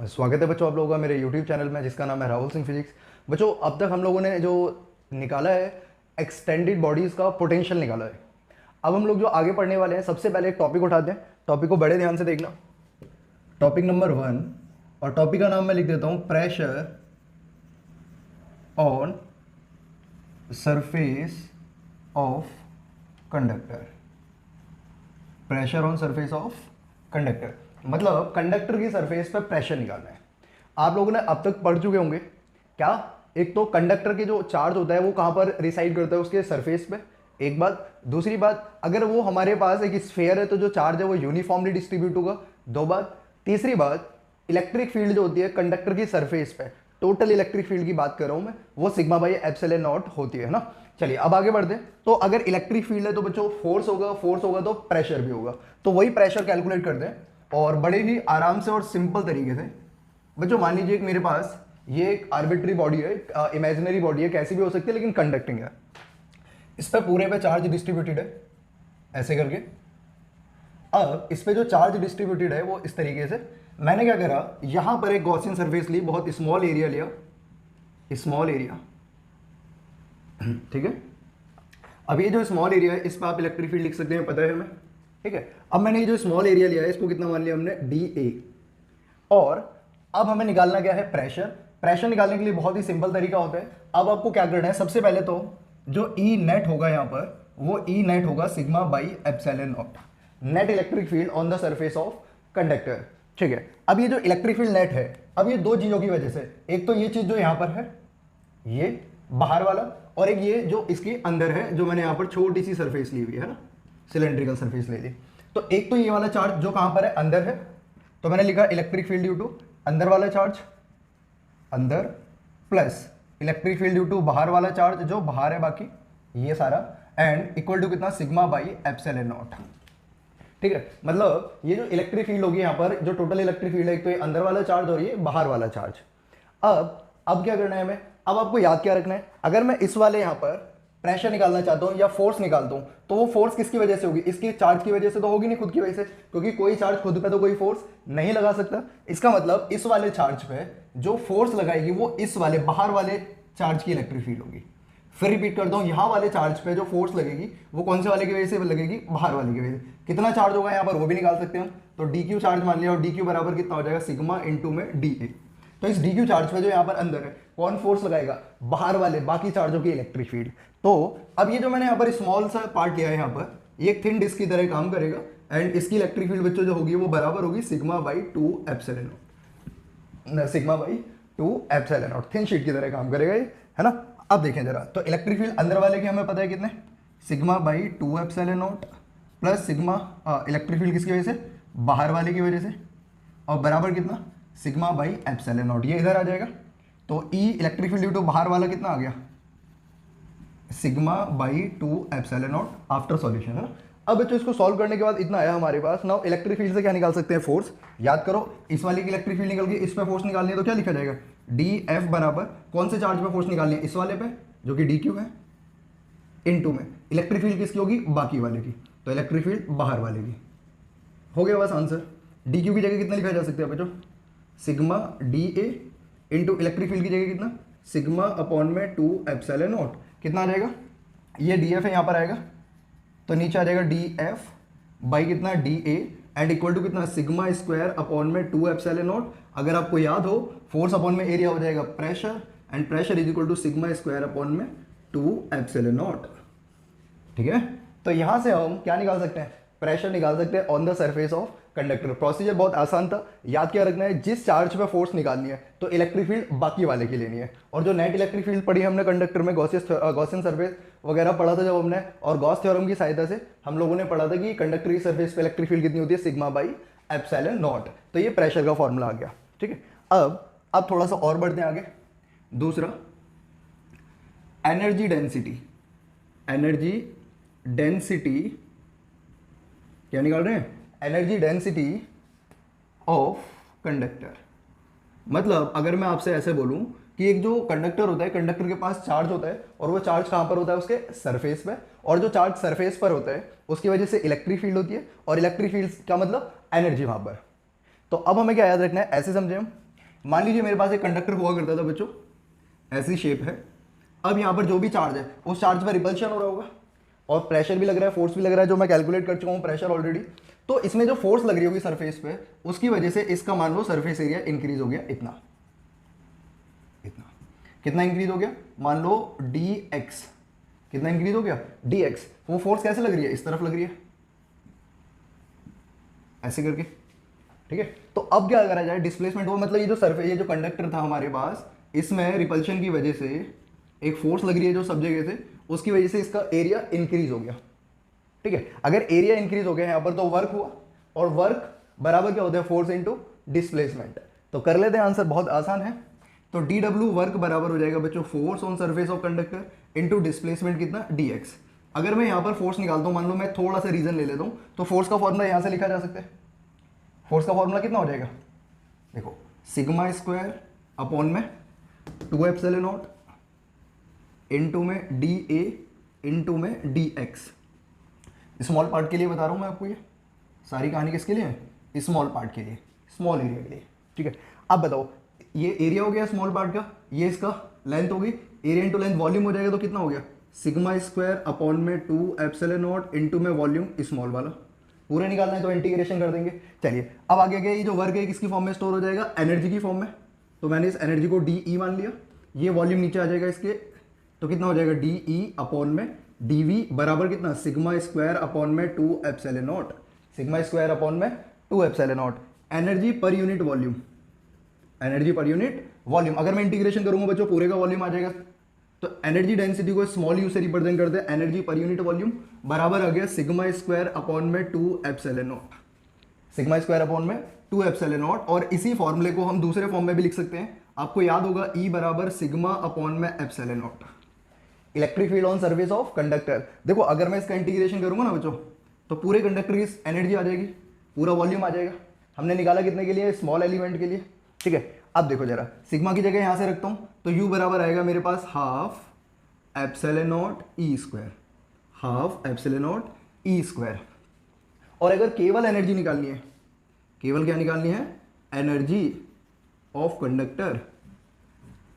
स्वागत है बच्चों आप लोगों का मेरे YouTube चैनल में जिसका नाम है राहुल सिंह फिजिक्स। बच्चों अब तक हम लोगों ने जो निकाला है एक्सटेंडेड बॉडीज़ का पोटेंशियल निकाला है। अब हम लोग जो आगे पढ़ने वाले हैं सबसे पहले एक टॉपिक उठाते हैं। टॉपिक को बड़े ध्यान से देखना। टॉपिक नंबर 1 और टॉपिक का नाम मैं लिख देता हूँ pressure on surface of conductor. Pressure on surface of conductor मतलब कंडक्टर की सरफेस पर प्रेशर निकालना है। आप लोगों ने अब तक पढ़ चुके होंगे क्या, एक तो कंडक्टर के जो चार्ज होता है वो कहाँ पर रिसाइड करता है, उसके सरफेस पे। एक बात। दूसरी बात, अगर वो हमारे पास एक स्फीयर है तो जो चार्ज है वो यूनिफॉर्मली डिस्ट्रीब्यूट होगा। दो बात। तीसरी बात, इलेक्ट्रिक फील्ड जो होती है कंडक्टर की सरफेस पे, टोटल इलेक्ट्रिक फील्ड की बात कर रहा हूं मैं, वो सिग्मा बाई एप्सिलॉन नॉट होती है ना। चलिए अब आगे बढ़ते हैं। तो अगर इलेक्ट्रिक फील्ड है तो बच्चों फोर्स होगा तो प्रेशर भी होगा। तो वही प्रेशर कैलकुलेट करते हैं और बड़े ही आराम से और सिंपल तरीके से। बच्चों मान लीजिए कि मेरे पास ये एक आर्बिट्री बॉडी है, इमेजिनरी बॉडी है, कैसी भी हो सकती है लेकिन कंडक्टिंग है। इस पर पूरे पे चार्ज डिस्ट्रीब्यूटेड है ऐसे करके। अब इस पे जो चार्ज डिस्ट्रीब्यूटेड है वो इस तरीके से, मैंने क्या करा, यहां पर एक गॉसियन सरफेस ली, बहुत स्मॉल एरिया लिया, स्मॉल एरिया, ठीक है। अब ये जो स्मॉल एरिया है इस पर आप इलेक्ट्रिक फील्ड लिख सकते हैं, पता है हमें, ठीक है। अब मैंने ये जो स्मॉल एरिया लिया है इसको कितना मान लिया हमने, डी ए। और अब हमें निकालना क्या है, प्रेशर। प्रेशर निकालने के लिए बहुत ही सिंपल तरीका होता है। अब आपको क्या करना है, सबसे पहले तो जो ई नेट होगा यहाँ पर, वो ई नेट होगा sigma by epsilon not, net electric field on the surface of conductor, ठीक है। अब ये जो इलेक्ट्रिक फील्ड नेट है, अब ये दो चीजों की वजह से, एक तो ये चीज जो यहाँ पर है, ये बाहर वाला, और एक ये जो इसके अंदर है, जो मैंने यहाँ पर छोटी सी सरफेस ली हुई है ना, सिलेंड्रिकल सरफेस ले ली। तो एक तो ये वाला चार्ज जो कहां पर है, अंदर है, तो मैंने लिखा इलेक्ट्रिक फील्ड ड्यू टू अंदर वाला चार्ज, अंदर, plus electric field due to बाहर वाला चार्ज जो बाहर है बाकी, ये सारा, एंड इक्वल टू कितना, सिग्मा बाई एप्सिलॉन नॉट, ठीक है। मतलब ये जो इलेक्ट्रिक फील्ड होगी यहाँ पर, जो टोटल इलेक्ट्रिक फील्ड है, एक तो ये अंदर वाला चार्ज और ये बाहर वाला चार्ज। अब क्या करना है हमें, अब आपको याद क्या रखना है, अगर मैं इस वाले यहाँ पर प्रेशर निकालना चाहता हूं या फोर्स निकालता हूं तो वो फोर्स किसकी वजह से होगी, इसके चार्ज की वजह से तो होगी नहीं, खुद की वजह से, क्योंकि कोई चार्ज खुद पे तो कोई फोर्स नहीं लगा सकता। इसका मतलब इस वाले चार्ज पे जो फोर्स लगाएगी वो इस वाले बाहर वाले चार्ज की इलेक्ट्रिक फील्ड होगी। फिर रिपीट करता हूं, यहां वाले चार्ज पे जो फोर्स लगेगी वो कौन से वाले की वजह से लगेगी, बाहर वाले की वजह से। कितना चार्ज होगा यहाँ पर वो भी निकाल सकते हैं हम, तो डी क्यू चार्ज मान लिया, और डी क्यू बराबर कितना हो जाएगा, सिग्मा इंटू में डी ए। तो इस डी क्यू चार्ज पे जो यहाँ पर अंदर है, कौन फोर्स लगाएगा, बाहर वाले बाकी चार्जों की इलेक्ट्रिक फील्ड। तो अब ये जो मैंने यहाँ पर स्मॉल सा पार्ट लिया है, यहाँ पर ये एक थिन डिस्क की तरह काम करेगा, एंड इसकी इलेक्ट्रिक फील्ड बच्चों जो होगी वो बराबर होगी sigma by 2 epsilon not, sigma by 2 epsilon not, thin sheet की तरह काम करेगा ये, है ना। अब देखें जरा, तो इलेक्ट्रिक फील्ड अंदर वाले की हमें पता है कितने, sigma by 2 epsilon not plus sigma, electric field किसकी वजह से, बाहर वाले की वजह से, और बराबर कितना, सिग्मा बाई एप्सिलॉन नॉट, ये इधर आ जाएगा। तो ई इलेक्ट्रिक फील्ड ड्यू टू बाहर वाला कितना आ गया, sigma by 2 epsilon not after solution, है ना। अब बच्चों इसको सॉल्व करने के बाद इतना आया हमारे पास। नाउ इलेक्ट्रिक फील्ड से क्या निकाल सकते हैं, फोर्स। याद करो, इस वाले की इलेक्ट्रिक फील्ड निकल गई, इस पे फोर्स निकालनी है तो क्या लिखा जाएगा, डी एफ बराबर कौन से चार्ज पे फोर्स निकालनी है, इस वाले पे जो कि डी क्यू है, इनटू में इलेक्ट्रिक फील्ड किसकी होगी, बाकी वाले की, तो इलेक्ट्रिक फील्ड बाहर वाले की। हो गया बस आंसर। डी क्यू की जगह कितना लिखा जा सकता है बच्चों, sigma D A into electric field की जगह कितना, सिग्मा अपॉन में 2 एप्सिलॉन नॉट, कितना आ जाएगा, ये डी एफ है यहाँ पर आएगा, तो नीचे आ जाएगा डी एफ बाई कितना, D A, and equal to कितना, सिग्मा स्क्वायर अपॉन में 2 एप्सिलॉन नॉट। अगर आपको याद हो, फोर्स अपॉन में एरिया हो जाएगा pressure, and pressure is equal to sigma square upon में 2 एप्सिलॉन नॉट, ठीक है। तो यहाँ से हम क्या निकाल सकते हैं, प्रेशर निकाल सकते हैं on the surface of conductor. Procedure बहुत आसान था, याद क्या रखना है, जिस चार्ज पे फोर्स निकालनी है तो इलेक्ट्रिक फील्ड बाकी वाले की लेनी है। और जो नेट इलेक्ट्रिक फील्ड पढ़ी हमने कंडक्टर में, गॉसियन सरफेस वगैरह पढ़ा था जब हमने, और गॉस थ्योरम की सहायता से हम लोगों ने पढ़ा था कि कंडक्टर की सरफेस पे इलेक्ट्रिक फील्ड कितनी होती है, सिग्मा बाई एप्सिलॉन नॉट। तो ये प्रेशर का फॉर्मूला आ गया, ठीक है। अब थोड़ा सा और बढ़ते हैं आगे। दूसरा, एनर्जी डेंसिटी। एनर्जी डेंसिटी क्या निकाल रहे हैं, एनर्जी डेंसिटी ऑफ कंडक्टर। मतलब अगर मैं आपसे ऐसे बोलूं कि एक जो कंडक्टर होता है, कंडक्टर के पास चार्ज होता है, और वो चार्ज कहां पर होता है, उसके सरफेस पे, और जो चार्ज सरफेस पर होता है उसकी वजह से इलेक्ट्रिक फील्ड होती है, और इलेक्ट्रिक फील्ड का मतलब एनर्जी वहां पर। तो अब हमें क्या याद रखना है, ऐसे समझे हम मान लीजिए मेरे पास एक कंडक्टर हुआ करता था बच्चों, ऐसी शेप है। अब यहाँ पर जो भी चार्ज है उस चार्ज पर रिपल्शन हो रहा होगा और प्रेशर भी लग रहा है, फोर्स भी लग रहा है, जो मैं कैलकुलेट कर चुका हूँ प्रेशर ऑलरेडी। तो इसमें जो फोर्स लग रही होगी सरफेस पे, उसकी वजह से इसका मान लो सरफेस एरिया इंक्रीज हो गया इतना, इतना। कितना इंक्रीज हो गया? मान लो dx, कितना इंक्रीज हो गया? dx। वो फोर्स कैसे लग रही है? इस तरफ लग रही है, ऐसे करके, ठीक है। तो अब क्या करा जाए, डिस्प्लेसमेंट हो, मतलब ये जो सरफेस, ये जो कंडक्टर था हमारे पास, इसमें रिपल्शन की वजह से एक फोर्स लग रही है जो सब जगह से, उसकी वजह से इसका एरिया इंक्रीज हो गया, ठीक है। अगर एरिया इंक्रीज हो गया यहाँ पर तो वर्क हुआ, और वर्क बराबर क्या होता है? Force into displacement. तो कर लेते हैं, आंसर बहुत आसान है। तो dw वर्क बराबर हो जाएगा बच्चों force on surface of conductor into displacement कितना? dx। अगर मैं यहाँ पर फोर्स निकालता हूँ, मान लो मैं थोड़ा सा रीजन ले लेता हूँ, तो फोर्स का फॉर्मूला यहाँ से लिखा जा सकता है। फोर्स का फॉर्मूला कितना हो जाएगा? देखो, सिग्मा स्क्वायर अपॉन में 2 एप्सिलॉन नॉट इनटू में dA इनटू में dx। स्मॉल पार्ट के लिए बता रहा हूँ मैं आपको, ये सारी कहानी किसके लिए है? स्मॉल पार्ट के लिए, स्मॉल एरिया के लिए, ठीक है। अब बताओ, ये एरिया हो गया स्मॉल पार्ट का, ये इसका लेंथ होगी, एरिया इंटू लेंथ वॉल्यूम हो जाएगा, तो कितना हो गया? सिग्मा स्क्वायर अपॉन में 2 एप्सिलॉन नॉट इनटू में वॉल्यूम स्मॉल वाला। पूरा निकालना है तो इंटीग्रेशन कर देंगे। चलिए अब आगे गया, ये जो वर्क है किसकी फॉर्म में स्टोर हो जाएगा? एनर्जी की फॉर्म में। तो मैंने इस एनर्जी को DE मान लिया, ये वॉल्यूम नीचे आ जाएगा इसके, तो कितना हो जाएगा? DE अपॉन में dV बराबर कितना? सिग्मा स्क्वायर अपॉन में 2 epsilon not, sigma square upon में 2 epsilon not. Energy per unit volume, energy per unit volume. अगर मैं इंटीग्रेशन करूंगा बच्चों, पूरे का वॉल्यूम आ जाएगा। तो एनर्जी डेंसिटी को स्मॉल यू से रिप्रेजेंट करते हैं, एनर्जी पर यूनिट वॉल्यूम बराबर आ गया सिग्मा स्क्वायर अपॉन में 2 epsilon not, sigma square upon में 2 एप्सिलॉन नॉट। और इसी फॉर्मूले को हम दूसरे फॉर्म में भी लिख सकते हैं, आपको याद होगा, E बराबर सिग्मा अपॉन में epsilon not, electric field on surface of conductor. देखो अगर मैं इसका इंटीग्रेशन करूंगा ना बच्चों, तो पूरे कंडक्टर की एनर्जी आ जाएगी, पूरा वॉल्यूम आ जाएगा। हमने निकाला कितने के लिए? स्मॉल एलिमेंट के लिए, ठीक है। अब देखो जरा, सिग्मा की जगह यहां से रखता हूं, तो U बराबर आएगा मेरे पास half epsilon nought E square, half epsilon nought E square. और अगर केवल एनर्जी निकालनी है, केवल क्या निकालनी है? एनर्जी ऑफ कंडक्टर,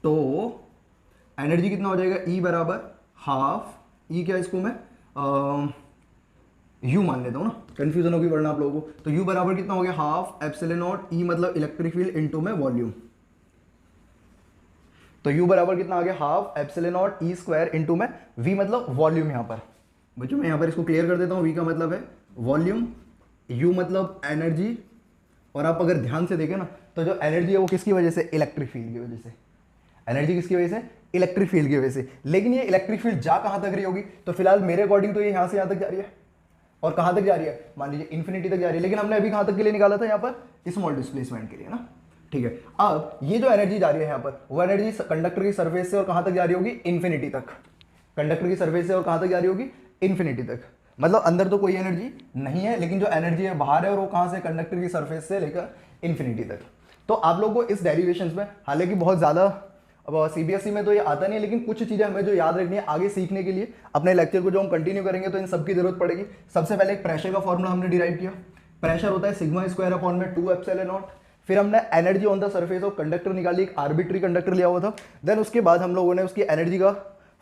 तो एनर्जी कितना हो जाएगा? E बराबर हाफ, E क्या इसको मैं U मान लेता हूँ ना, कंफ्यूजन होगी वरना आप लोगों को। तो U बराबर कितना हो गया? हाफ एप्सिलॉन नॉट E मतलब इलेक्ट्रिक फील्ड इनटू में वॉल्यूम। तो U बराबर कितना आ गया? Half epsilon nought E square into में V मतलब वॉल्यूम। यहाँ पर बच्चों मैं यहाँ पर इसको क्लियर कर देता हूँ, V का मतलब है वॉल्यूम, U मतलब एनर्जी। और आप अगर ध्यान से देखें ना, तो जो एनर्जी है वो किसकी वजह से? इलेक्ट्रिक फील्ड की वजह से। एनर्जी किसकी वजह से? इलेक्ट्रिक फील्ड की वजह से। लेकिन ये इलेक्ट्रिक फील्ड जा कहाँ तक रही होगी? तो फिलहाल मेरे अकॉर्डिंग तो ये यहाँ से यहाँ तक जा रही है, और कहाँ तक जा रही है? मान लीजिए इन्फिनिटी तक जा रही है। लेकिन हमने अभी कहाँ तक के लिए निकाला था? यहाँ पर स्मॉल डिस्प्लेसमेंट के लिए ना, ठीक है। अब ये जो एनर्जी जा रही है यहाँ पर, वो एनर्जी कंडक्टर की सरफेस से और कहाँ तक जा रही होगी? इन्फिनिटी तक। कंडक्टर की सरफेस से और कहाँ तक जा रही होगी? इन्फिनिटी तक। मतलब अंदर तो कोई एनर्जी नहीं है, लेकिन जो एनर्जी है बाहर है, और वो कहाँ से? कंडक्टर की सरफेस से लेकर इन्फिनिटी तक। तो आप लोगों को इस डेरिवेशंस में, हालांकि बहुत ज़्यादा अब CBSE में तो ये आता नहीं है, लेकिन कुछ चीज़ें हमें जो याद रखनी है आगे सीखने के लिए, अपने लेक्चर को जो हम कंटिन्यू करेंगे तो इन सब की जरूरत पड़ेगी। सबसे पहले एक प्रेशर का फॉर्मूला हमने डिराइव किया। प्रेशर होता है सिग्मा स्क्वायर अपॉन में 2 एप्सिलॉन नॉट। फिर हमने energy on the surface of conductor निकाली, एक आर्बिट्री कंडक्टर लिया हुआ था। देन उसके बाद हम लोगों ने उसकी एनर्जी का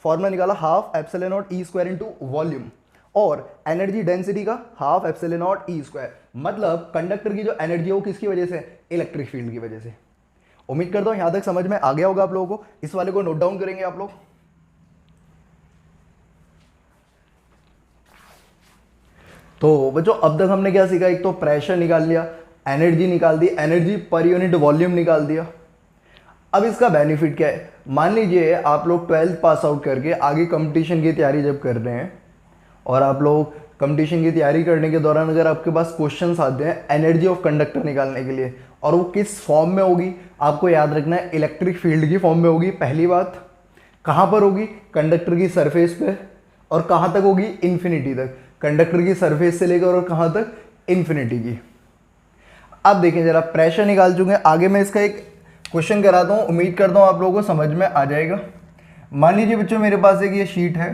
फॉर्मूला निकाला, half epsilon nought E square into volume, और एनर्जी डेंसिटी का half epsilon nought E square. मतलब कंडक्टर की जो एनर्जी है वो किसकी वजह से? इलेक्ट्रिक फील्ड की वजह से। उम्मीद करता हूं यहां तक समझ में आ गया होगा आप लोगों को। इस वाले को नोट डाउन करेंगे आप लोग। तो बच्चों अब तक हमने क्या सीखा? एक तो प्रेशर निकाल लिया, एनर्जी निकाल दी, एनर्जी पर यूनिट वॉल्यूम निकाल दिया। अब इसका बेनिफिट क्या है? मान लीजिए आप लोग 12th पास आउट करके आगे कंपटीशन की तैयारी जब कर रहे हैं, और आप लोग कंपटीशन की तैयारी करने के दौरान अगर आपके पास क्वेश्चंस आते हैं एनर्जी ऑफ कंडक्टर निकालने के लिए, और वो किस फॉर्म में होगी? आपको याद रखना है इलेक्ट्रिक फील्ड की फॉर्म में होगी। पहली बात, कहाँ पर होगी? कंडक्टर की सरफेस पे। और कहाँ तक होगी? इन्फिनिटी तक। कंडक्टर की सरफेस से लेकर और कहाँ तक? इन्फिनिटी की। अब देखें जरा, प्रेशर निकाल चुके हैं, आगे मैं इसका एक क्वेश्चन कराता हूँ, उम्मीद करता हूँ आप लोगों को समझ में आ जाएगा। मान लीजिए बच्चों मेरे पास एक ये शीट है,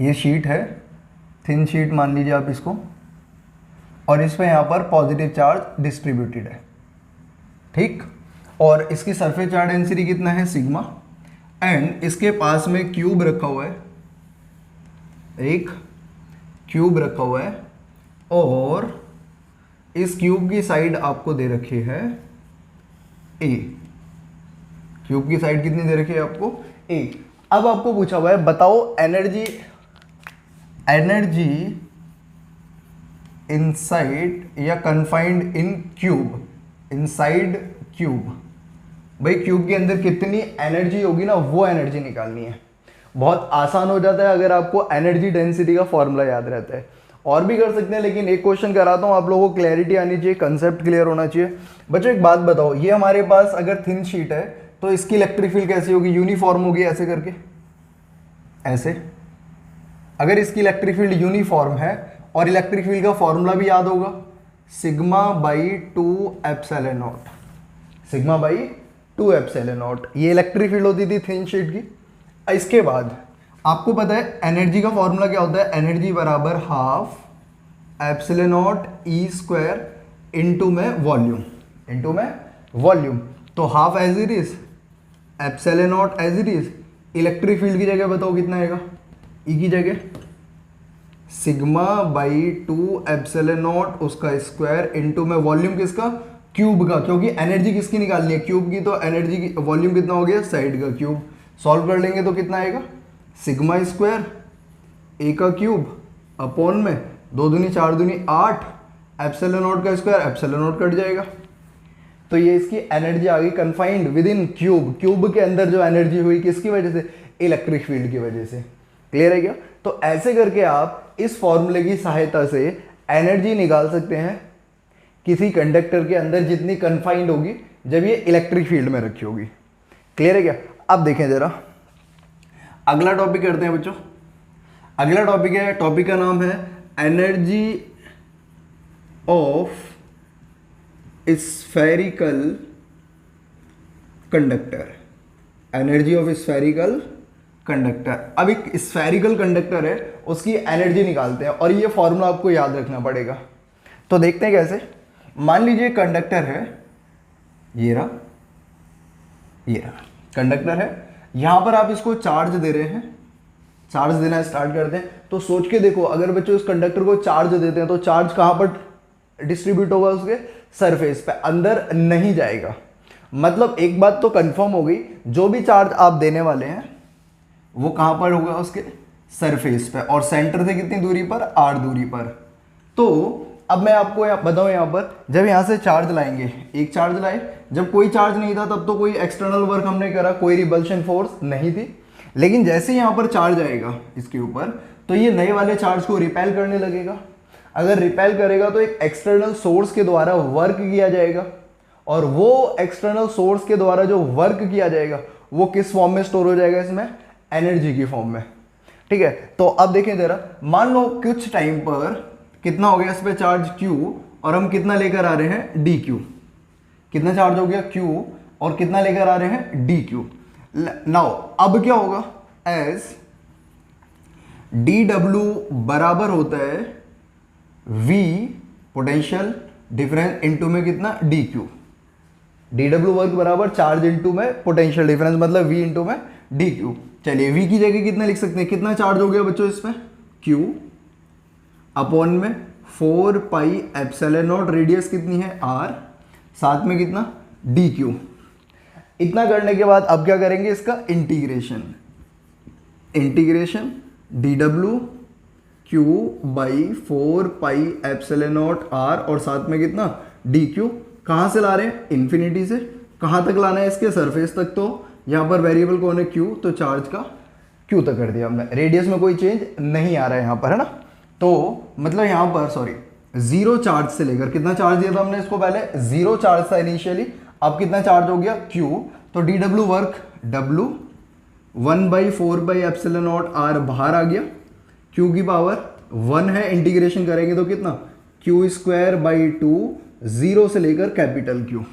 ये शीट है, थिन शीट मान लीजिए आप इसको, और इस पे यहाँ पर पॉजिटिव चार्ज डिस्ट्रीब्यूटेड है, ठीक। और इसकी सरफेस चार्ज डेंसिटी कितना है, सिग्मा, एंड इसके पास में क्यूब रखा हुआ है, एक क्यूब रखा हुआ है, और इस क्यूब की साइड आपको दे रखी है ए। क्यूब की साइड कितनी दे रखी है आपको, ए। अब आपको पूछा हुआ है बताओ एनर्जी इनसाइड या कन्फाइंड इन क्यूब, इनसाइड क्यूब। भाई क्यूब के अंदर कितनी एनर्जी होगी ना, वो एनर्जी निकालनी है। बहुत आसान हो जाता है अगर आपको एनर्जी डेंसिटी का फॉर्मूला याद रहता है। और भी कर सकते हैं, लेकिन एक क्वेश्चन कराता हूँ, आप लोगों को क्लैरिटी आनी चाहिए, कंसेप्ट क्लियर होना चाहिए। बच्चों एक बात बताओ, ये हमारे पास अगर थिन शीट है तो इसकी इलेक्ट्रिक फील्ड कैसी होगी, यूनिफॉर्म होगी, ऐसे करके, ऐसे। अगर इसकी इलेक्ट्रिक फील्ड यूनिफॉर्म है और इलेक्ट्रिक फील्ड का फॉर्मूला भी याद होगा, sigma by 2 epsilon not, sigma by 2 epsilon not, ये इलेक्ट्रिक फील्ड होती थी थिन शीट की। इसके बाद आपको पता है एनर्जी का फॉर्मूला क्या होता है, एनर्जी बराबर half epsilon naught E square into में वॉल्यूम, इनटू में वॉल्यूम। तो half as it is, epsilon naught as it is, electric field की जगह बताओ कितना आएगा, ई की जगह सिग्मा बाई 2 एप्सिलॉन नॉट उसका स्क्वायर इनटू में वॉल्यूम किसका, क्यूब का, क्योंकि एनर्जी किसकी निकालनी है, क्यूब की, तो एनर्जी की वॉल्यूम कितना हो गया, साइड का क्यूब। सॉल्व कर लेंगे तो कितना आएगा, सिग्मा स्क्वायर ए का क्यूब अपॉन में 2 दूनी 4 दूनी 8 एप्सिलॉन नॉट का स्क्वायर, एप्सिलॉन नॉट कट जाएगा। तो ये इसकी एनर्जी आ गई confined with in cube. Cube के अंदर जो एनर्जी हुई किसकी वजह से, इलेक्ट्रिक फील्ड की वजह से। क्लियर है क्या? तो ऐसे करके आप इस फॉर्मूले की सहायता से एनर्जी निकाल सकते हैं किसी कंडक्टर के अंदर जितनी कन्फाइंड होगी जब ये इलेक्ट्रिक फील्ड में रखी होगी। क्लियर है क्या? अब देखें जरा, अगला टॉपिक करते हैं बच्चों। अगला टॉपिक है, टॉपिक का नाम है energy of spherical conductor. Energy of spherical conductor. अब एक स्फेरिकल कंडक्टर है, उसकी एनर्जी निकालते हैं और ये फॉर्मूला आपको याद रखना पड़ेगा। तो देखते हैं कैसे। मान लीजिए कंडक्टर है, ये रहा कंडक्टर है, यहां पर आप इसको चार्ज दे रहे हैं, चार्ज देना स्टार्ट करते हैं। तो सोच के देखो, अगर बच्चों इस कंडक्टर को चार्ज देते हैं तो चार्ज कहां पर डिस्ट्रीब्यूट होगा, उसके सरफेस पे, अंदर नहीं जाएगा। मतलब एक बात तो कंफर्म हो गई, जो भी चार्ज आप देने वाले हैं वो कहां पर होगा, उसके सरफेस पे, और सेंटर से कितनी दूरी पर, r दूरी पर। तो अब मैं आपको बताऊं, यहां पर जब यहां से चार्ज लाएंगे, एक चार्ज लाए, जब कोई चार्ज नहीं था तब तो कोई एक्सटर्नल वर्क हमने करा, कोई रिपल्शन फोर्स नहीं थी। लेकिन जैसे ही यहां पर चार्ज आएगा इसके ऊपर, तो ये नए वाले चार्ज को रिपेल करने लगेगा। अगर रिपेल करेगा तो एक एक्सटर्नल सोर्स के द्वारा वर्क किया जाएगा, और वो एक्सटर्नल सोर्स के द्वारा जो वर्क किया जाएगा वो किस फॉर्म में स्टोर हो जाएगा, इसमें एनर्जी की फॉर्म में। ठीक है, तो अब देखें जरा, मान लो कुछ टाइम पर कितना हो गया इस पे चार्ज Q, और हम कितना लेकर आ रहे हैं, dQ। कितना चार्ज हो गया Q, और कितना लेकर आ रहे हैं, dQ। नाउ अब क्या होगा, एज dW बराबर होता है V पोटेंशियल डिफरेंस इनटू में कितना, dQ। dW वर्क बराबर चार्ज इनटू में पोटेंशियल डिफरेंस, मतलब V इनटू में dQ। चलिए V की जगह कितना लिख सकते हैं, कितना चार्ज हो गया बच्चों इसमें, Q अपॉन में 4 पाई एप्सिलॉन नॉट, रेडियस कितनी है R, साथ में कितना dQ। इतना करने के बाद अब क्या करेंगे, इसका integration, dW Q by 4 pi epsilon naught R, और साथ में कितना dQ। कहाँ से ला रहे हैं, इन्फिनिटी से। कहाँ तक लाना है, इसके सरफेस तक। तो यहाँ पर वेरिएबल कौन है, Q, तो चार्ज का Q तक कर दिया हमने। रेडियस में कोई चेंज नहीं आ रहा है यहाँ पर, है ना। तो मतलब यहाँ पर सॉरी, 0 चार्ज से लेकर, कितना चार्ज दिया था हमने इसको पहले, 0 चार्ज था इनिशियली, अब कितना चार्ज हो गया, Q। तो dW work W 1/4 by epsilon naught R बाहर आ गया, Q की पावर 1 है, इंटीग्रेशन करेंगे तो कितना, Q स्क्वायर बाई 2, 0 से लेकर कैपिटल Q।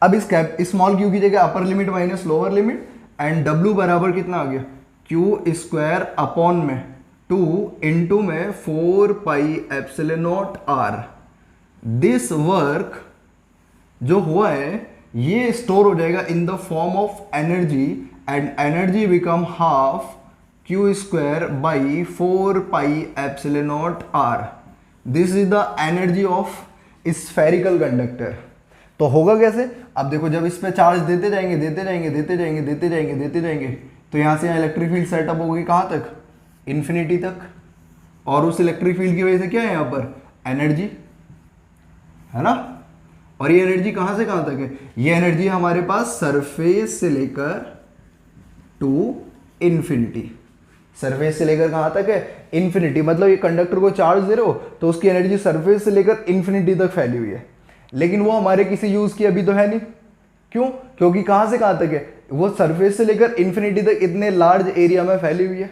अब इस स्मॉल q की जगह upper limit minus lower limit, and W बराबर कितना आ गया, Q स्क्वायर अपॉन में 2 इंटू में 4 pi epsilon naught R। This जो हुआ है ये स्टोर हो जाएगा in the form of energy, and energy become half Q square by 4 pi epsilon naught R. This is the energy of spherical conductor. तो होगा कैसे, अब देखो जब इस पे चार्ज देते जाएंगे देते जाएंगे देते जाएंगे देते जाएंगे देते जाएंगे, तो यहाँ से यहाँ इलेक्ट्रिक फील्ड सेटअप होगी कहाँ तक, इन्फिनिटी तक। और उस इलेक्ट्रिक फील्ड की वजह से क्या है यहाँ पर, एनर्जी है ना। और ये एनर्जी कहाँ से कहाँ तक है, ये एनर्जी हमारे पास सरफेस से लेकर टू इन्फिनिटी। सरफेस से लेकर कहाँ तक है, इन्फिनिटी। मतलब ये कंडक्टर को चार्ज दे रहे हो तो उसकी एनर्जी सरफेस से लेकर इन्फिनिटी तक फैली हुई है, लेकिन वो हमारे किसी यूज की अभी तो है नहीं। क्यों, क्योंकि कहाँ से कहाँ तक है, वो सरफेस से लेकर इन्फिनिटी तक इतने लार्ज एरिया में फैली हुई है।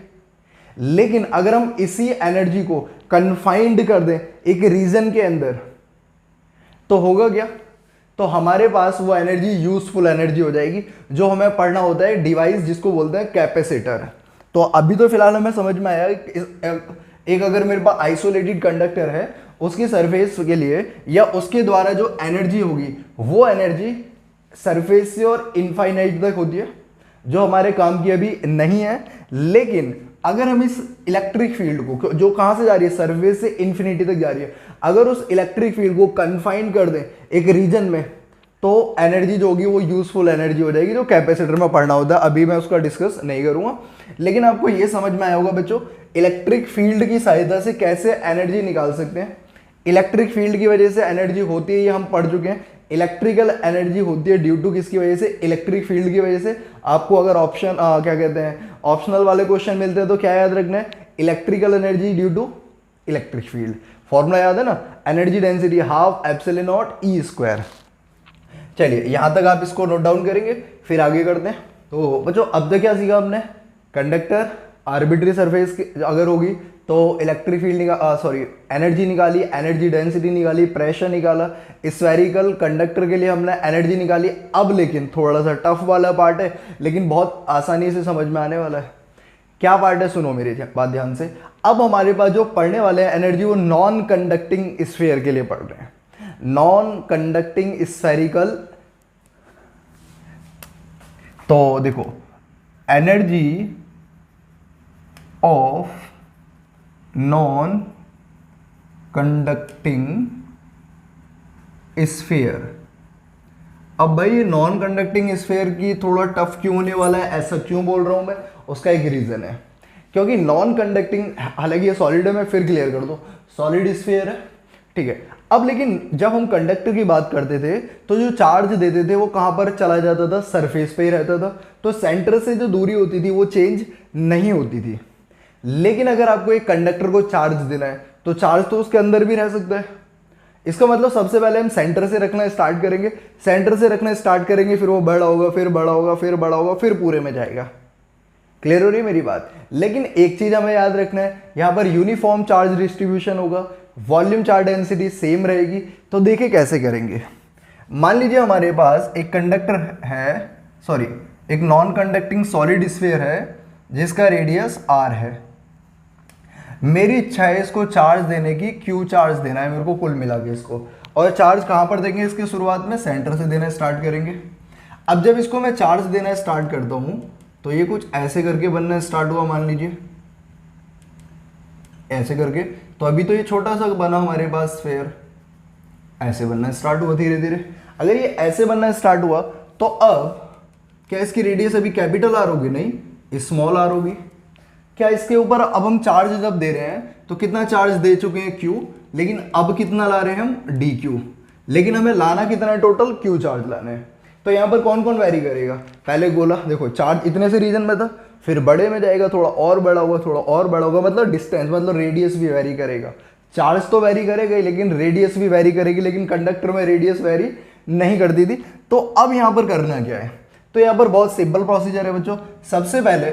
लेकिन अगर हम इसी एनर्जी को कन्फाइंड कर दें एक रीजन के अंदर, तो होगा क्या, तो हमारे पास वो एनर्जी यूजफुल एनर्जी हो जाएगी, जो हमें पढ़ना होता है डिवाइस जिसको बोलते हैं कैपेसिटर। तो अभी तो फिलहाल हमें समझ में आया एक अगर मेरे पास आइसोलेटेड कंडक्टर है, उसकी सरफेस के लिए या उसके द्वारा जो एनर्जी होगी वो एनर्जी सरफेस से और इनफाइनाइट तक होती है, जो हमारे काम की अभी नहीं है। लेकिन अगर हम इस इलेक्ट्रिक फील्ड को, जो कहां से जा रही है, सरफेस से इन्फिनिटी तक जा रही है, अगर उस इलेक्ट्रिक फील्ड को कन्फाइन कर दें एक रीजन में, तो एनर्जी जो होगी वो यूजफुल एनर्जी हो जाएगी, जो कैपेसिटर में पढ़ना होता है। अभी मैं उसका डिस्कस नहीं करूंगा, लेकिन आपको ये समझ में आया होगा बच्चों इलेक्ट्रिक फील्ड की सहायता से कैसे एनर्जी निकाल सकते हैं। इलेक्ट्रिक फील्ड की वजह से एनर्जी होती है, ये हम पढ़ चुके हैं। इलेक्ट्रिकल एनर्जी होती है ड्यू टू किसकी वजह से, इलेक्ट्रिक फील्ड की वजह से। आपको अगर ऑप्शन क्या कहते हैं ऑप्शनल वाले क्वेश्चन मिलते हैं तो क्या याद रखना है, electrical energy due to electric field. Formula याद है ना, energy density half epsilon naught E square. चलिए यहां तक आप इसको नोट डाउन करेंगे, फिर आगे करते हैं। तो बच्चों अब तक क्या सीखा हमने, कंडक्टर आर्बिट्री सरफेस अगर होगी तो इलेक्ट्रिक फील्ड एनर्जी निकाली, एनर्जी डेंसिटी निकाली, प्रेशर निकाला। स्फेरिकल कंडक्टर के लिए हमने एनर्जी निकाली। अब लेकिन थोड़ा सा टफ वाला पार्ट है, लेकिन बहुत आसानी से समझ में आने वाला है। क्या पार्ट है, सुनो मेरी बात ध्यान से। अब हमारे पास जो पढ़ने वाले हैं एनर्जी, वो नॉन कंडक्टिंग स्फीयर के लिए पढ़ रहे हैं, नॉन कंडक्टिंग स्फेरिकल। तो देखो energy of non conducting sphere. अब भाई ये नॉन कंडक्टिंग स्फीयर की थोड़ा टफ क्यों होने वाला है, ऐसा क्यों बोल रहा हूं मैं, उसका एक रीजन है। क्योंकि नॉन कंडक्टिंग, हालांकि ये सॉलिड है, मैं फिर क्लियर कर दूं, सॉलिड स्फीयर है, ठीक है। अब लेकिन जब हम कंडक्टर की बात करते थे तो जो चार्ज देते थे वो कहां पर चला जाता था, सरफेस पे ही रहता था। तो सेंटर से जो दूरी होती थी वो चेंज नहीं होती थी। लेकिन अगर आपको एक कंडक्टर को चार्ज देना है तो चार्ज तो उसके अंदर भी रह सकता है। इसका मतलब सबसे पहले हम सेंटर से रखना स्टार्ट करेंगे, सेंटर से रखना स्टार्ट करेंगे, फिर वो बड़ा होगा, फिर बड़ा होगा, फिर बड़ा होगा, फिर पूरे में जाएगा। क्लियर हो रही है मेरी बात। लेकिन एक चीज हमें याद रखना है, यहां पर यूनिफॉर्म चार्ज डिस्ट्रीब्यूशन होगा, वॉल्यूम चार्ज डेंसिटी सेम रहेगी। तो देखिए कैसे करेंगे। मान लीजिए हमारे पास एक कंडक्टर है, एक नॉन कंडक्टिंग सॉलिड स्फीयर है जिसका रेडियस r है। मेरी इच्छा है इसको चार्ज देने की, क्यू चार्ज देना है मेरे को कुल मिला के इसको। और चार्ज कहां पर देंगे, इसकी शुरुआत में सेंटर से देना स्टार्ट करेंगे। अब जब इसको मैं चार्ज देना स्टार्ट करता हूं तो ये कुछ ऐसे करके बनना स्टार्ट हुआ, मान लीजिए ऐसे करके। तो अभी तो ये छोटा सा बना हमारे पास स्फीयर, ऐसे बनना स्टार्ट हुआ धीरे धीरे। अगर ये ऐसे बनना स्टार्ट हुआ तो अब क्या इसकी रेडियस अभी कैपिटल आर होगी, नहीं स्मॉल आर होगी। क्या इसके ऊपर अब हम चार्ज जब दे रहे हैं तो कितना चार्ज दे चुके हैं, क्यू, लेकिन अब कितना ला रहे हैं हम, डी क्यू। लेकिन हमें लाना कितना है, टोटल क्यू चार्ज लाना है। तो यहाँ पर कौन कौन वेरी करेगा, पहले गोला देखो चार्ज इतने से रीजन में था, फिर बड़े में जाएगा, थोड़ा और बड़ा होगा, थोड़ा और बड़ा होगा, मतलब डिस्टेंस, मतलब रेडियस भी वेरी करेगा। चार्ज तो वेरी करेगा ही, लेकिन रेडियस भी वेरी करेगी। लेकिन कंडक्टर में रेडियस वेरी नहीं करती थी। तो अब यहाँ पर करना क्या है, तो यहाँ पर बहुत सिंपल प्रोसीजर है बच्चों। सबसे पहले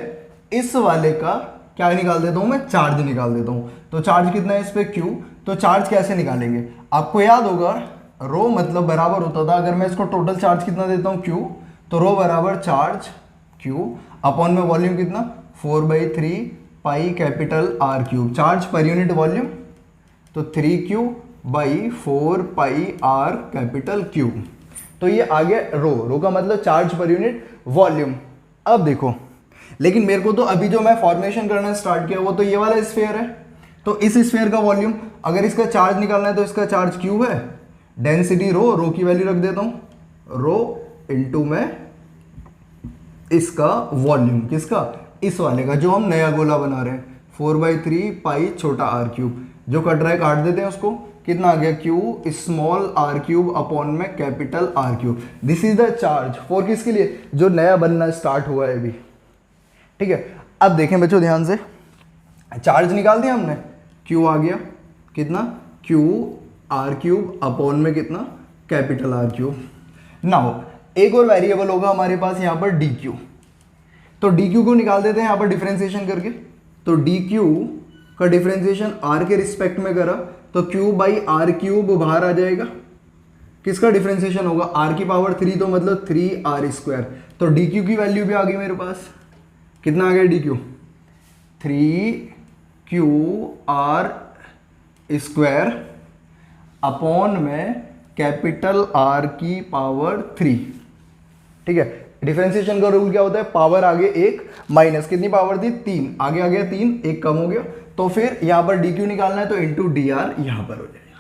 इस वाले का क्या निकाल देता हूं मैं, चार्ज निकाल देता हूं। तो चार्ज कितना है इस पे, क्यू। तो चार्ज कैसे निकालेंगे, आपको याद होगा रो मतलब बराबर होता था, अगर मैं इसको टोटल चार्ज कितना देता हूं, क्यू, तो रो बराबर चार्ज क्यू अपॉन में वॉल्यूम कितना 4/3 pi capital R cube, charge per unit volume, तो 3Q/4 pi are capital cube. तो ये आ गया रो का मतलब चार्ज पर यूनिट वॉल्यूम। अब देखो, लेकिन मेरे को तो अभी जो मैं फॉर्मेशन करना स्टार्ट किया वो तो ये वाला स्फीयर है, तो इस स्फीयर का वॉल्यूम, अगर इसका चार्ज निकालना है तो इसका चार्ज क्यू है, डेंसिटी रो की वैल्यू रख देता हूं, रो इनटू में इसका वॉल्यूम, किसका, इस वाले का जो हम नया गोला बना रहे हैं, 4/3 पाई छोटा आर क्यूब, जो कट रहा है काट देते हैं उसको, कितना आ गया, Q small R cube upon में capital R cube. This is the charge for किसके लिए, जो नया बनना स्टार्ट हुआ है अभी, ठीक है। अब देखें बच्चों ध्यान से, चार्ज निकाल दिया हमने, क्यू आ गया कितना, क्यू आर क्यूब अपॉन में कितना, कैपिटल आर क्यूब। नाउ एक और वेरिएबल होगा हमारे पास यहाँ पर डी क्यू, तो डी क्यू को निकाल देते हैं यहाँ पर डिफरेंशिएशन करके। तो डी क्यू का डिफरेंशिएशन आर के रिस्पेक्ट में करा तो क्यू बाई आर क्यूब बाहर आ जाएगा, किसका डिफरेंशिएशन होगा, आर की पावर 3, तो मतलब 3r²। तो डी क्यू की वैल्यू भी आ गई मेरे पास, कितना आ गया डी क्यू, 3qr² अपॉन में कैपिटल आर की पावर 3, ठीक है। डिफरेंशिएशन का रूल क्या होता है, पावर आगे 1 माइनस कितनी पावर थी, 3, आगे आ गया 3, 1 कम हो गया, तो फिर यहां पर डी क्यू निकालना है तो इंटू डी आर यहां पर हो जाएगा,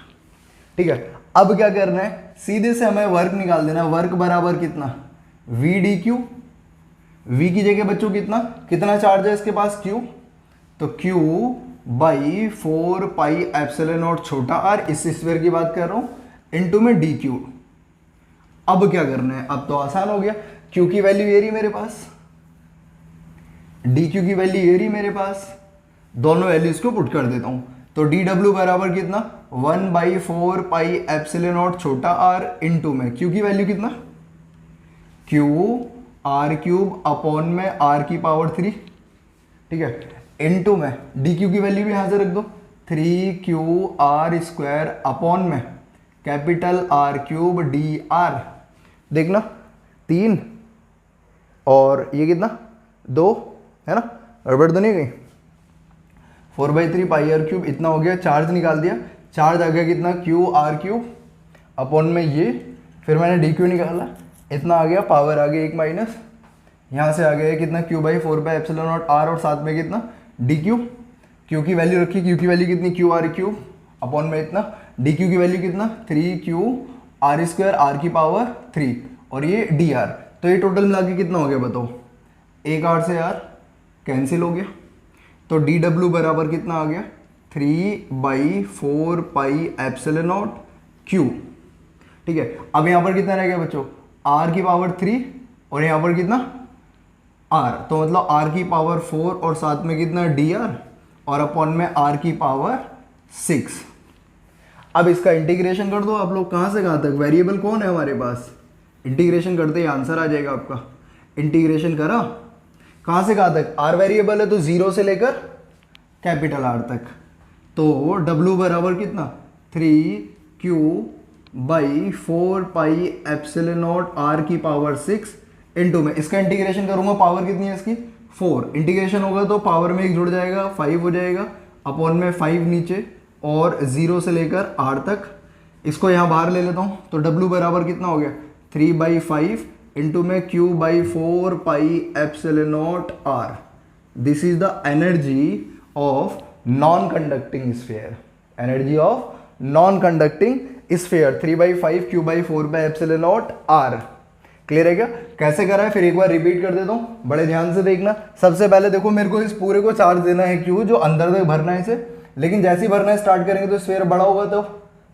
ठीक है। अब क्या करना है, सीधे से हमें वर्क निकाल देना, वर्क बराबर कितना, वी डी क्यू, वी की जगह बच्चों कितना चार्ज है इसके पास, क्यू, तो Q by 4 pi epsilon not छोटा आर, इस स्फीयर की बात कर रहा हूं, इनटू में डी क्यू। अब क्या करना है, अब तो आसान हो गया, क्यू की वैल्यू ये रही मेरे पास, डी क्यू की वैल्यू ये रही मेरे पास, दोनों वैल्यूज को पुट कर देता हूं, तो डी डब्ल्यू बराबर कितना, 1/4 पाई एप्सिलॉन नॉट छोटा आर इनटू में क्यू की वैल्यू कितना, क्यू आर क्यूब अपॉन में आर की पावर 3, ठीक है, इनटू में डी क्यू की वैल्यू भी यहां से रख दो, 3qr² अपॉन में capital R cube D R, देखना 3 और ये कितना 2 है ना, गड़बड़ तो नहीं गई, 4/3 पाई आर क्यूब इतना हो गया, चार्ज निकाल दिया, चार्ज आ गया कितना, क्यू आर क्यूब अपॉन में ये, फिर मैंने डी क्यू निकाला, इतना आ गया, पावर आ गया 1 माइनस, यहाँ से आ गया कितना, क्यू बाई 4/ε0 आर, और साथ में कितना डी क्यू, क्यू की वैल्यू रखी, क्यू की वैल्यू कितनी, क्यू आर क्यूब अपॉन में इतना, डी क्यू की वैल्यू कितना, 3qr² आर की पावर 3, और ये डी आर, तो ये टोटल मिला के कितना हो गया बताओ, 1 आर से आर कैंसिल हो गया, तो डी डब्ल्यू बराबर कितना आ गया, 3/4 पाई एप्सिलॉन नॉट क्यू, ठीक है। अब यहाँ पर कितना रह गया बच्चों, आर की पावर 3 और यहाँ पर कितना आर, तो मतलब आर की पावर 4 और साथ में कितना डी आर, और अपॉन में आर की पावर 6। अब इसका इंटीग्रेशन कर दो आप लोग, कहाँ से कहाँ तक, वेरिएबल कौन है हमारे पास, इंटीग्रेशन करते ही आंसर आ जाएगा आपका, इंटीग्रेशन करा कहाँ से कहाँ तक, आर वेरिएबल है तो 0 से लेकर कैपिटल आर तक, तो डब्ल्यू बराबर कितना, 3q/4 pi epsilon naught R की पावर 6 इनटू में, इसका इंटीग्रेशन करूंगा, पावर कितनी है इसकी 4, इंटीग्रेशन होगा तो पावर में 1 जुड़ जाएगा, 5 हो जाएगा, अपॉन में 5 नीचे और 0 से लेकर r तक, इसको यहाँ बाहर ले लेता हूँ, तो w बराबर कितना हो गया, 3/5 इंटू में q/4 pi epsilon naught r, this is the energy of non conducting sphere, energy of non conducting sphere 3/5 q/4 by epsilon naught r। Clear है क्या, कैसे करा है, फिर एक बार रिपीट कर देता हूँ, बड़े ध्यान से देखना। सबसे पहले देखो, मेरे को इस पूरे को चार्ज देना है क्यू, जो अंदर तक भरना है इसे, लेकिन जैसे ही भरना स्टार्ट करेंगे तो स्फीयर बड़ा होगा, तो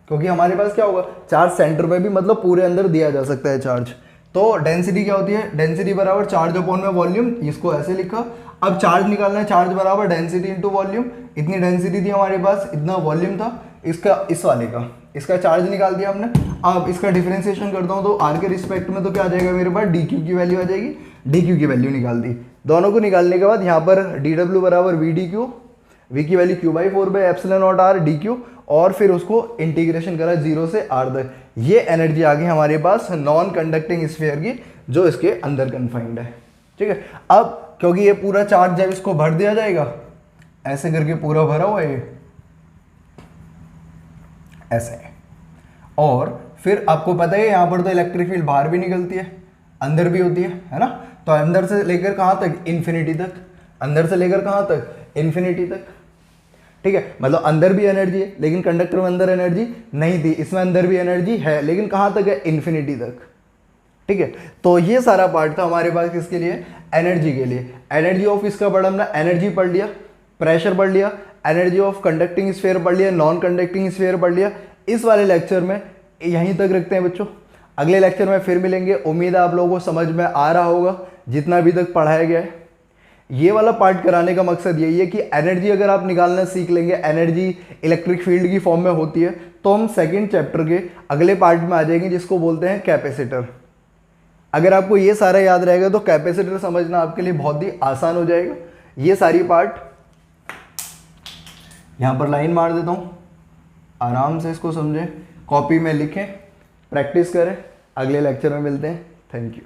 क्योंकि हमारे पास क्या होगा, चार्ज सेंटर में भी मतलब पूरे अंदर दिया जा सकता है चार्ज। तो डेंसिटी क्या होती है, डेंसिटी बराबर चार्ज अपॉन में वॉल्यूम, इसको ऐसे लिखा। अब चार्ज निकालना है, चार्ज बराबर डेंसिटी इंटू वॉल्यूम, इतनी डेंसिटी थी हमारे पास, इतना वॉल्यूम था इसका, इस वाले का, इसका चार्ज निकाल दिया हमने। अब इसका डिफरेंशिएशन करता हूँ तो आर के रिस्पेक्ट में तो क्या आ जाएगा मेरे पास, डी क्यू की वैल्यू आ जाएगी, डी क्यू की वैल्यू निकाल दी। दोनों को निकालने के बाद यहाँ पर डी डब्ल्यू बराबर वी डी क्यू, वी की value q/4 by epsilon naught R D Q, और फिर उसको इंटीग्रेशन करा 0 से r तक। ये एनर्जी आ गई हमारे पास नॉन कंडक्टिंग स्फीयर की, जो इसके अंदर कन्फाइंड है, ठीक है। अब क्योंकि ये पूरा चार्ज जब इसको भर दिया जाएगा, ऐसे करके पूरा भरा हुआ है ये ऐसे, और फिर आपको पता है यहाँ पर तो इलेक्ट्रिक फील्ड बाहर भी निकलती है, अंदर भी होती है ना। तो अंदर से लेकर कहाँ तक, इन्फिनिटी तक, अंदर से लेकर कहाँ तक, इन्फिनिटी तक, ठीक है। मतलब अंदर भी एनर्जी है लेकिन कंडक्टर में अंदर एनर्जी नहीं थी, इसमें अंदर भी एनर्जी है लेकिन कहाँ तक है, इन्फिनिटी तक, ठीक है। तो ये सारा पार्ट था हमारे पास किसके लिए, एनर्जी के लिए। एनर्जी ऑफ इसका पढ़ा हमने, एनर्जी पढ़ लिया, प्रेशर पढ़ लिया, एनर्जी ऑफ कंडक्टिंग स्फीयर पढ़ लिया, नॉन कंडक्टिंग स्फीयर पढ़ लिया। इस वाले लेक्चर में यहीं तक रखते हैं बच्चों, अगले लेक्चर में फिर मिलेंगे। उम्मीद है आप लोगों को समझ में आ रहा होगा जितना अभी तक पढ़ाया गया है। ये वाला पार्ट कराने का मकसद यही है कि एनर्जी अगर आप निकालना सीख लेंगे, एनर्जी इलेक्ट्रिक फील्ड की फॉर्म में होती है, तो हम सेकंड चैप्टर के अगले पार्ट में आ जाएंगे जिसको बोलते हैं कैपेसिटर। अगर आपको ये सारा याद रहेगा तो कैपेसिटर समझना आपके लिए बहुत ही आसान हो जाएगा। ये सारी पार्ट यहाँ पर लाइन मार देता हूँ, आराम से इसको समझें, कॉपी में लिखें, प्रैक्टिस करें। अगले लेक्चर में मिलते हैं। Thank you.